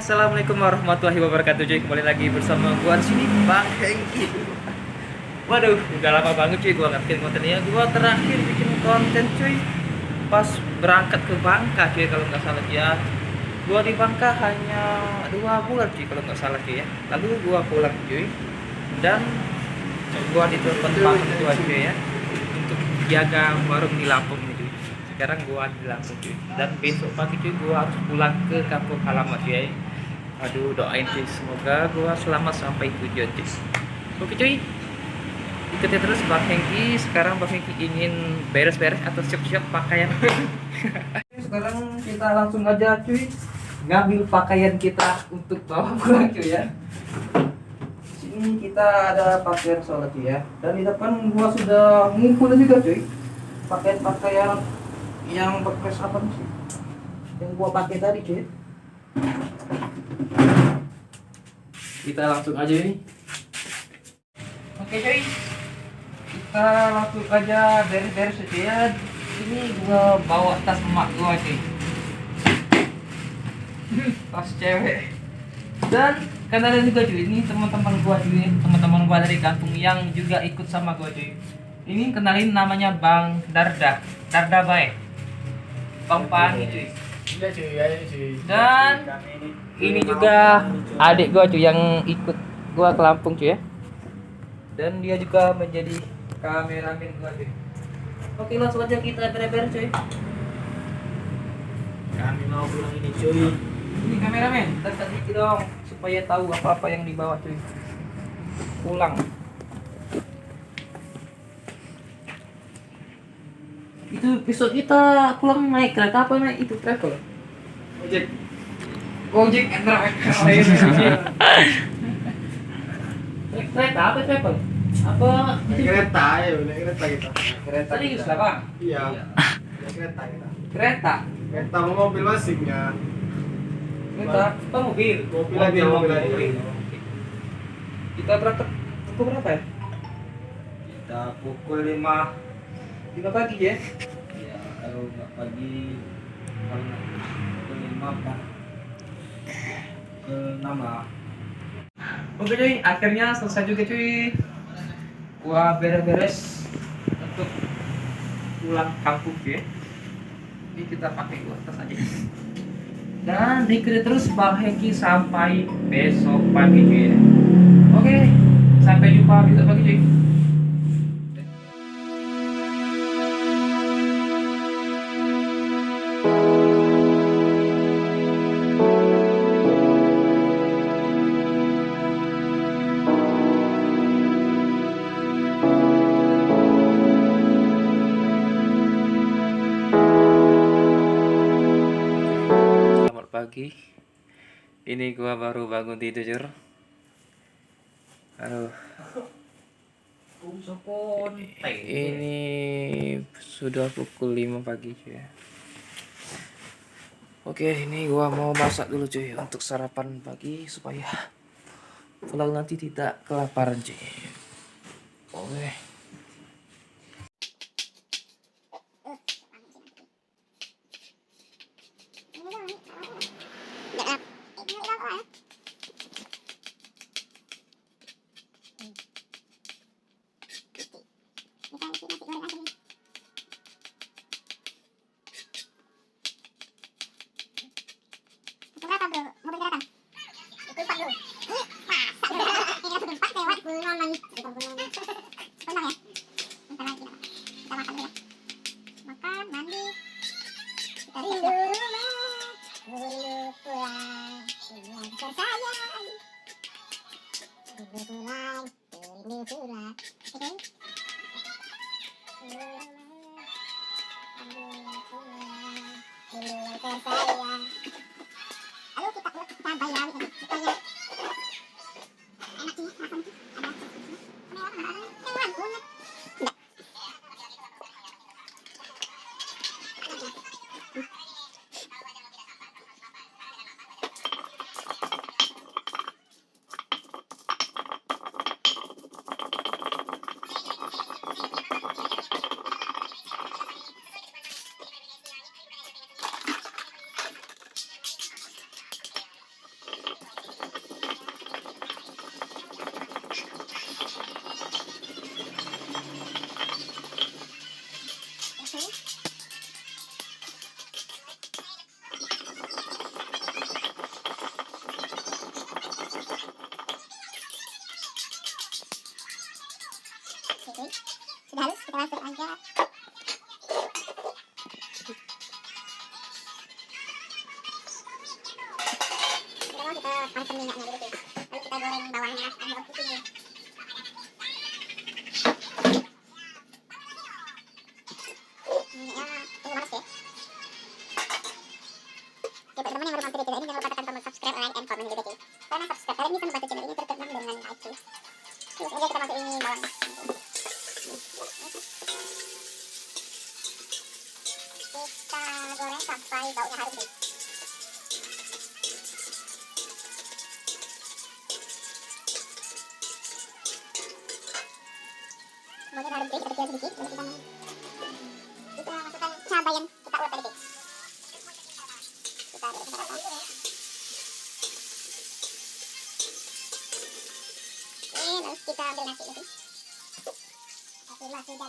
Assalamualaikum warahmatullahi wabarakatuh cuy. Kembali lagi bersama gua di sini Bang Hengki. Waduh, udah lama banget cuy gua nggak bikin kontennya. Gua terakhir bikin konten cuy pas berangkat ke Bangka cuy kalau nggak salah ya. Gua di Bangka hanya 2 bulan cuy kalau nggak salah cuy ya. Lalu gua pulang cuy dan gua ditelepon Bang gua cuy ya untuk jaga warung di Lampung ini cuy. Sekarang gua di Lampung cuy dan besok pagi cuy gua harus pulang ke kampung halaman cuy. Aduh, doain cuy semoga gua selamat sampai tujuan cuy. Oke cuy, ikuti terus Bang Hengki. Sekarang Bang Hengki ingin beres-beres atau siap-siap pakaian. Sekarang kita langsung aja cuy ngambil pakaian kita untuk bawa pulang cuy ya. Sini kita ada pakaian sholat cuy ya. Dan di depan gua sudah ngumpul juga cuy pakaian-pakaian yang bekas apa sih yang gua pakai tadi cuy. Kita langsung aja ini. Oke cuy, kita langsung aja beres-beres aja ya. Ini gua bawa tas emak gua cuy, tas cewek. Dan kenalin juga cuy, ini teman-teman gua cuy, teman-teman gua dari kampung yang juga ikut sama gua cuy. Ini kenalin namanya Bang Darda, Darda baik. Bang Pangi cuy. Iya cuy, ya cuy. Dan ini juga adik gua cuy yang ikut gua ke Lampung cuy ya. Dan dia juga menjadi kameramen gua cuy. Oke, langsung aja kita beres-beres cuy. Kami mau pulang ini cuy. Ini kameramen, dekat dikit dong supaya tahu apa-apa yang dibawa cuy. Pulang. Itu besok kita pulang naik kereta apa naik itu travel? Ojek. Ojek and travel. Naik kereta apa travel? Apa Naik kereta ya, naik kereta kita. Kereta. serius kita. lah bang? Iya. Naik kereta kita. Kereta? Kereta mau mobil masingnya. Kereta? Apa mobil? Mobil aja, mobil aja. Kita berangkat pukul berapa ya? Kita pukul 5. 5 pagi ya? Ya, kalau nggak pagi, kalau nggak pukul 5 apa? Ke 6 lah. Oke cuy, akhirnya selesai juga cuy. Gua beres-beres untuk pulang kampung cuy. Ini kita pakai dua tas aja. Dan ikuti terus Bang Hengki sampai besok pagi cuy. Oke, sampai jumpa besok pagi cuy. Selamat pagi. Ini gua baru bangun tidur. Aduh. Ini sudah pukul 5 pagi cuy ya. Oke, ini gua mau masak dulu cuy untuk sarapan pagi supaya pulang nanti tidak kelaparan cuy. Oke. panaskan minyaknya dulu tuh. Lalu kita goreng bawangnya, bawang putihnya. Minyaknya tunggu panas ya. Oke, buat teman-teman yang baru mampir di channel ini, jangan lupa tekan tombol subscribe, like, and comment juga cuy. Karena subscribe kalian bisa membantu channel ini terkembang dengan baik cuy. Terus aja kita masukin bawang. Kita goreng sampai baunya harum cuy. Baunya harum cuy, kita kecil sedikit. Lalu kita masukkan cabai yang kita ulek tadi cuy. Kita aduk sampai rata. Lalu kita ambil nasi cuy. Udah kita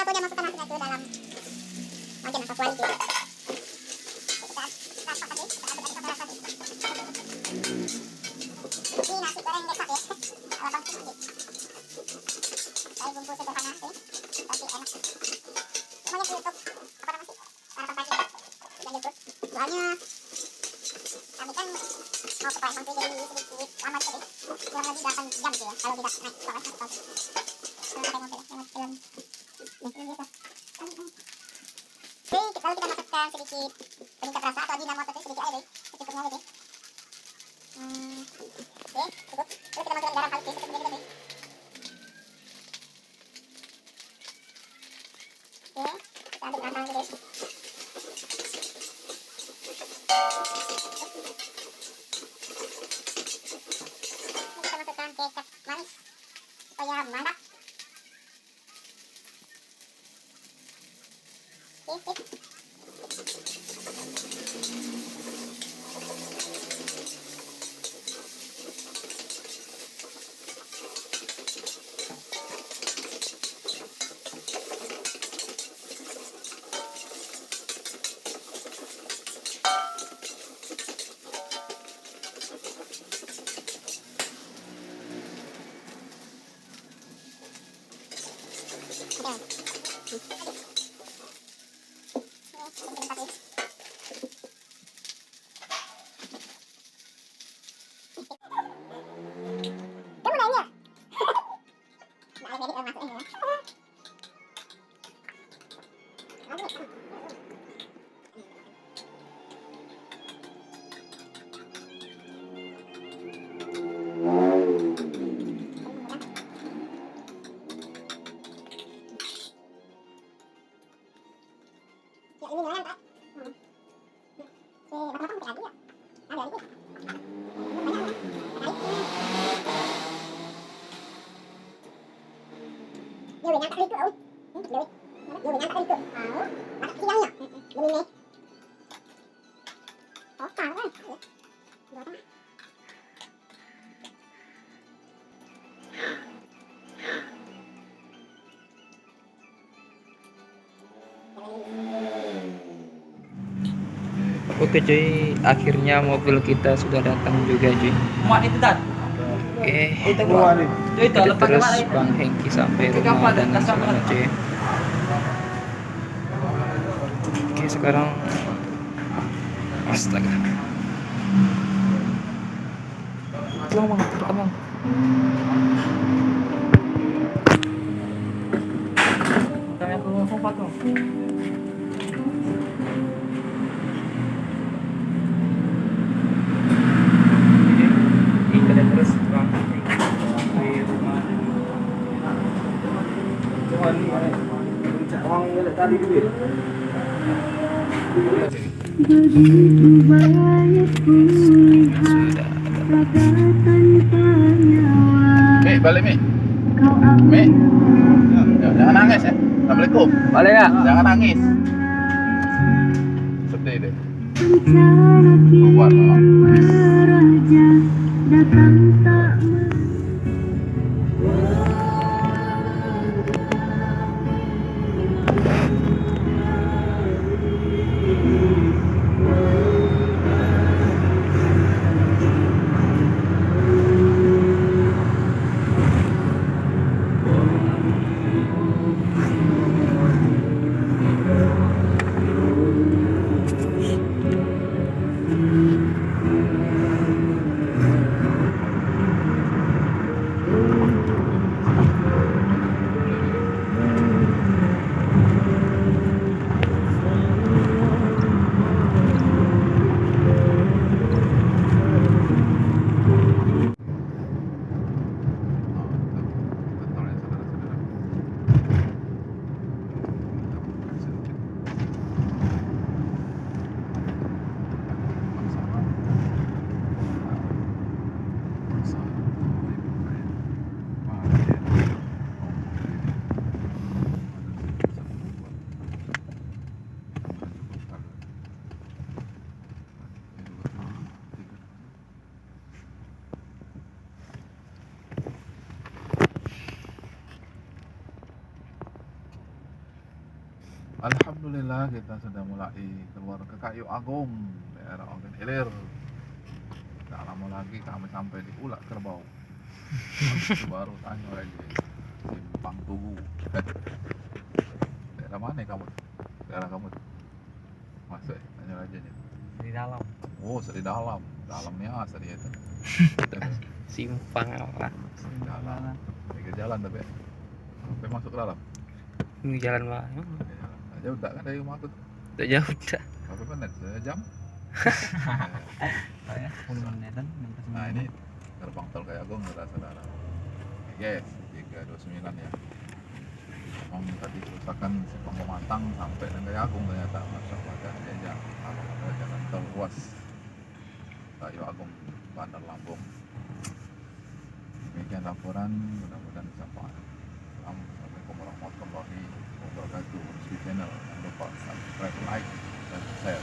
punya masukkan nasinya ke dalam wajan atau kuali cuy. Kita rasa tadi, kita aduk sampai rata cuy. Ini nasi goreng dekat ya, ala bangkit cuy. Dari bumbu sederhana cuy, tapi enak. Semuanya di YouTube apa nama sih? Sarapan pagi dan YouTube. Soalnya kami kan mau ke Palembang tuh jadi sedikit lama tadi. Kurang lebih 8 jam sih ya kalau tidak naik Palembang atau kalau pakai mobil lewat jalan. Oke, lalu kita masukkan sedikit penyedap rasa atau ajinomoto tuh sedikit aja deh, secukupnya aja deh. Oke, cukup. Lalu kita masukkan garam halus deh, secukupnya juga deh. Oke, kita aduk rata aja deh. Kita masukkan kecap manis supaya mantap. Oke, sip. Oke cuy, akhirnya mobil kita sudah datang juga cuy. Muat itu dan. Oke, Itu muat itu. Itu jadi lepas terus kemana itu? Bang Hengki sampai rumah dan langsung cuy. Oke, sekarang astaga. Bang, rekam bang. Kami aku langsung patung. Kita terus bang. Orang ngelak tali duit. Begitu banyak kulihat raga tanpa nyawa. Mik, balik Mik. Kau ambil Mik. Jangan nangis ya. Assalamualaikum. Balik ya. Jangan nangis. Sedih deh. bencana kian meraja datang tak Alhamdulillah kita sudah mulai keluar ke Kayu Agung, daerah Ogan Ilir. Tak lama lagi kami sampai di Ulak Kerbau. Itu baru tanya lagi Simpang Tugu. Daerah mana kamu? Daerah kamu? Masuk, tanya aja nih. Di dalam Oh, di dalam. Dalamnya asal dia itu. simpang apa? Dalam. Ke jalan tapi. Sampai masuk ke dalam. Ini jalan mana? Ke jalan. Nah, jauh tak kan dari rumah aku? Tak jauh dah. Berapa menit? Sejam? Kayaknya 10 menitan. Nah ini gerbang tol Kayu Agung saudara-saudara. Oke, 329 ya. Memang tadi kerusakan Simpang Pematang sampai dengan Kayu Agung ternyata masuk pada jejak ada jalan tol ruas Kayu Agung Bandar Lampung. Demikian laporan, mudah-mudahan bisa paham. Assalamualaikum warahmatullahi wabarakatuh. Di channel jangan lupa subscribe, like, dan share.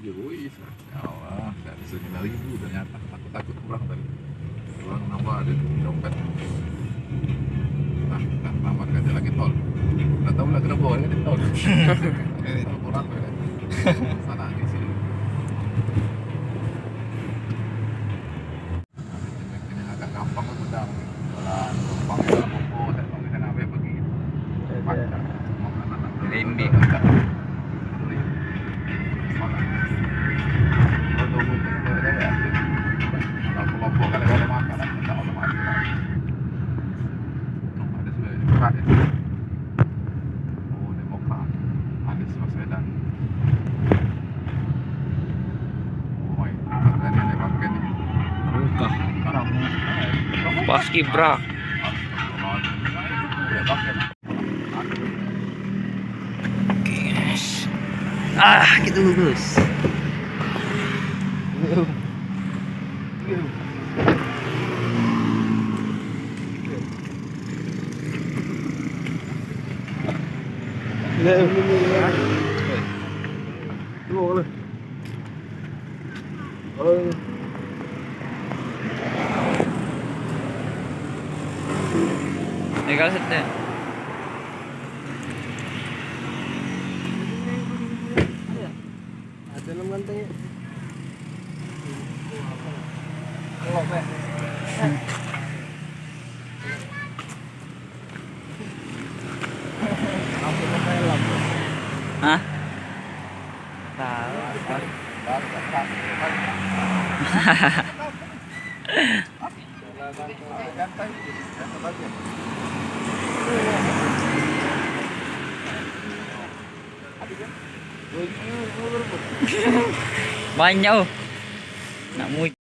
Wih, ya Allah, dari 9.000 ternyata takut kurang tadi. Kurang nambah ada di dompet. Nah, kita tambah aja lagi tol. Nggak tahu lah kenapa ini di tol. Ini tol kurang ya. Sana di sini. Ini agak gampang tuh udah jalan gampang ya popo dan kalau kita nabe pergi. Pakai makanan Rimbi. Kelompok kadang-kadang makan kita otomatis ada sudah Demokrat ya. Oh, Demokrat Anies Baswedan. Oh, ini yang pakai nih Buka. sekarang Pas Kibra. Guys. Gitu Gus. Legal setnya. Ada naman tayo. Hah? Tahu. Banyak. Nak muat.